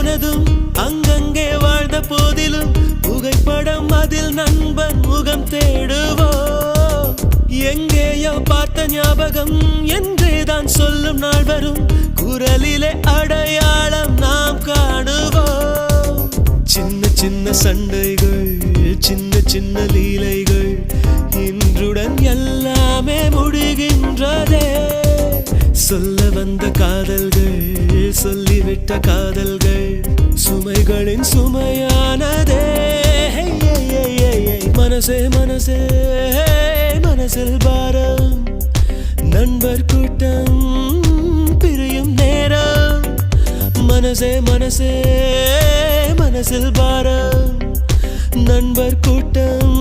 மனதும் அங்கங்கே வாழ்ந்த போதிலும் புகைப்படம் அதில் நண்பன் முகம் தேடுவோ எங்கேயோ பார்த்த ஞாபகம் என்றேதான் சொல்லும் நாள் வரும் குரலிலே அடையாளம் நாம் காணுவோம் சின்ன சின்ன சண்டைகள் சின்ன சின்ன லீலைகள் இன்றுடன் எல்லாமே முடிகின்றதே சொல்ல வந்த காதல்கள் சொல்லிவிட்ட காதல்கள் சுமைகளின் சுமையானதே மனசே மனசே மனசில் பாரம் நண்பர் கூட்டம் பிரியும் நேரம் மனசே மனசே மனசில் பாரம் நண்பர் கூட்டம்